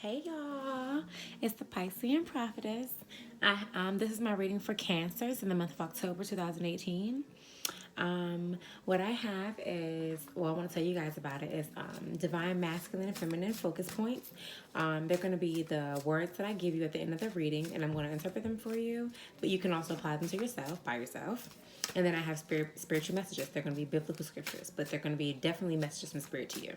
Hey y'all, it's the Piscean Prophetess. This is my reading for Cancers in the month of October 2018. What I have is, well, I want to tell you guys about it, is divine masculine and feminine focus points. They're going to be the words that I give you at the end of the reading, and I'm going to interpret them for you, but you can also apply them to yourself, by yourself. And then I have spiritual messages. They're going to be biblical scriptures, but they're going to be definitely messages from spirit to you.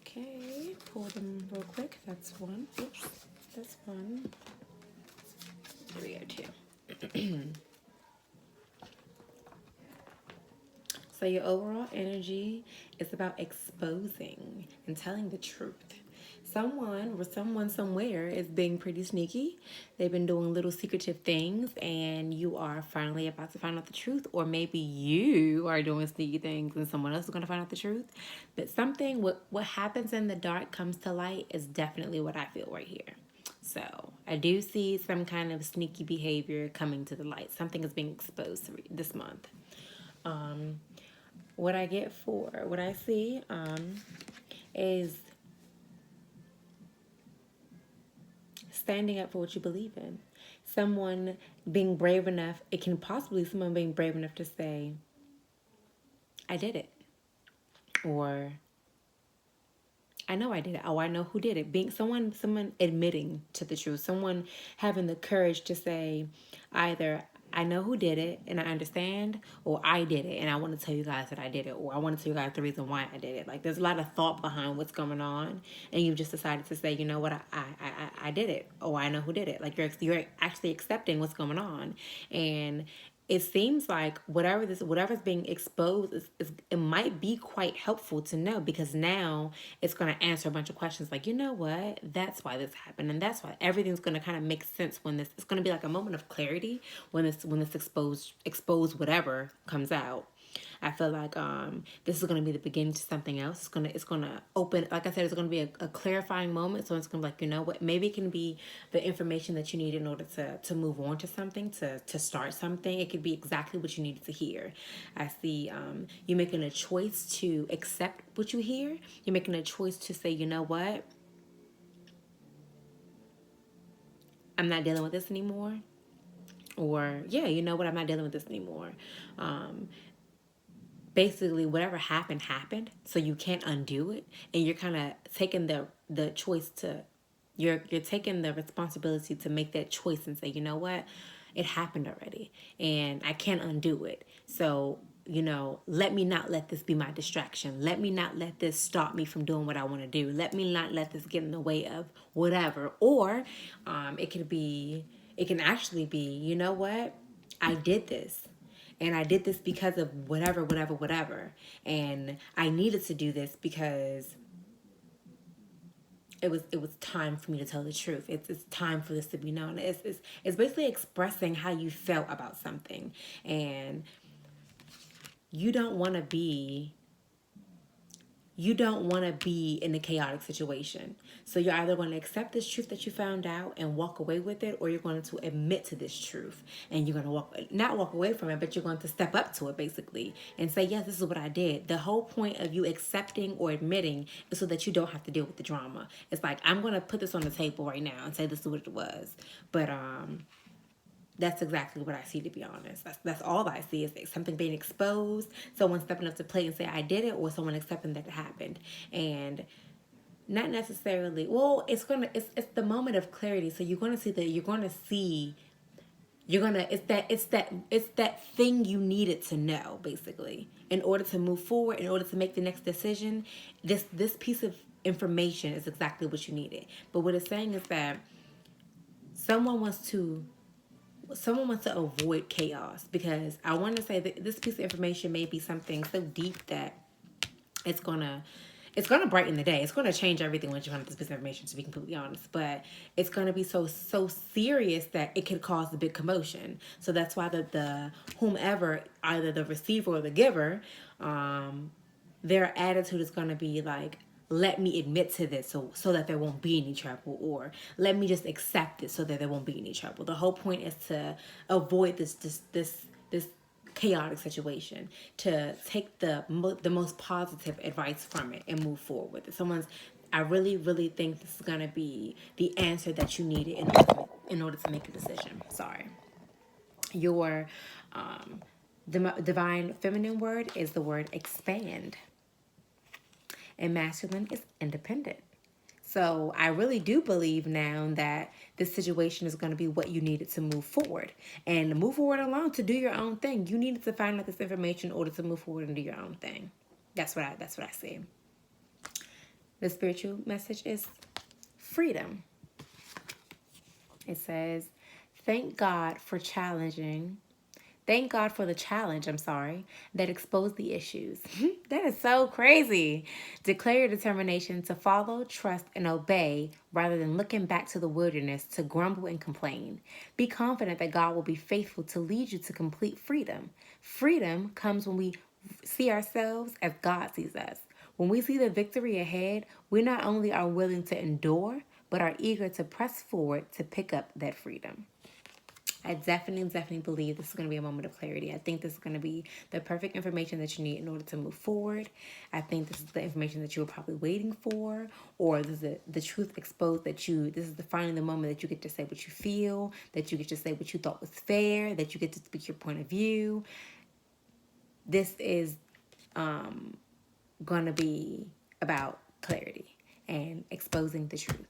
Okay, pull them real quick. That's one. Oops, that's one. There we go, two. So your overall energy is about exposing and telling the truth. Someone somewhere is being pretty sneaky. They've been doing little secretive things, and you are finally about to find out the truth. Or maybe you are doing sneaky things and someone else is going to find out the truth. But what happens in the dark comes to light is definitely what I feel right here. So I do see some kind of sneaky behavior coming to the light. Something is being exposed this month. What I see is standing up for what you believe in. Someone being brave enough, it can possibly someone being brave enough to say, I did it. Or I know I did it. Oh, I know who did it. Being someone admitting to the truth. Someone having the courage to say either I know who did it and I understand, or I did it and I want to tell you guys that I did it, or I want to tell you guys the reason why I did it. Like, there's a lot of thought behind what's going on, and you've just decided to say, you know what, I did it, or I know who did it. Like, you're actually accepting what's going on. And it seems like whatever's being exposed it might be quite helpful to know, because now it's going to answer a bunch of questions like, you know what, that's why this happened, and that's why everything's going to kind of make sense when it's going to be like a moment of clarity when this exposed whatever comes out. I feel like this is going to be the beginning to something else. It's gonna open, like I said, it's going to be a clarifying moment. So it's going to be like, you know what, maybe it can be the information that you need in order to move on to something, to start something. It could be exactly what you needed to hear. I see you making a choice to accept what you hear. You're making a choice to say, you know what, I'm not dealing with this anymore. Or, yeah, you know what, I'm not dealing with this anymore. Basically, whatever happened, so you can't undo it, and you're kind of taking the choice to, you're taking the responsibility to make that choice and say, you know what, it happened already and I can't undo it. So, let me not let this be my distraction. Let me not let this stop me from doing what I want to do. Let me not let this get in the way of whatever. Or it can actually be, you know what, I did this, and I did this because of whatever. And I needed to do this because it was time for me to tell the truth. It's time for this to be known. It's basically expressing how you felt about something, and you don't want to be in a chaotic situation. So you're either going to accept this truth that you found out and walk away with it, or you're going to admit to this truth and you're going to not walk away from it, but you're going to step up to it basically and say, yes, this is what I did. The whole point of you accepting or admitting is so that you don't have to deal with the drama. It's like, I'm going to put this on the table right now and say this is what it was. But that's exactly what I see, to be honest. That's all I see, is something being exposed, someone stepping up to plate and say, I did it, or someone accepting that it happened. And not necessarily, well, it's the moment of clarity. So you're gonna it's that thing you needed to know, basically, in order to move forward, in order to make the next decision. This piece of information is exactly what you needed. But what it's saying is that someone wants to avoid chaos, because I want to say that this piece of information may be something so deep that it's gonna brighten the day. It's gonna change everything once you find this piece of information, to be completely honest. But it's gonna be so serious that it could cause a big commotion. So that's why the whomever, either the receiver or the giver, their attitude is gonna be like, let me admit to this so that there won't be any trouble, or let me just accept it so that there won't be any trouble. The whole point is to avoid this chaotic situation, to take the most positive advice from it and move forward with it. Someone's I really, really think this is going to be the answer that you needed in order to make a decision. Sorry. Your divine feminine word is the word expand, and masculine is independent. So I really do believe now that this situation is going to be what you needed to move forward. And to move forward alone, to do your own thing, you needed to find out this information in order to move forward and do your own thing. That's what I see. The spiritual message is freedom. It says, thank God for challenging. Thank God for the challenge, that exposed the issues. That is so crazy. Declare your determination to follow, trust, and obey rather than looking back to the wilderness to grumble and complain. Be confident that God will be faithful to lead you to complete freedom. Freedom comes when we see ourselves as God sees us. When we see the victory ahead, we not only are willing to endure, but are eager to press forward to pick up that freedom. I definitely believe this is going to be a moment of clarity. I think this is going to be the perfect information that you need in order to move forward. I think this is the information that you were probably waiting for, or this is the truth exposed this is finally the moment that you get to say what you feel, that you get to say what you thought was fair, that you get to speak your point of view. This is going to be about clarity and exposing the truth.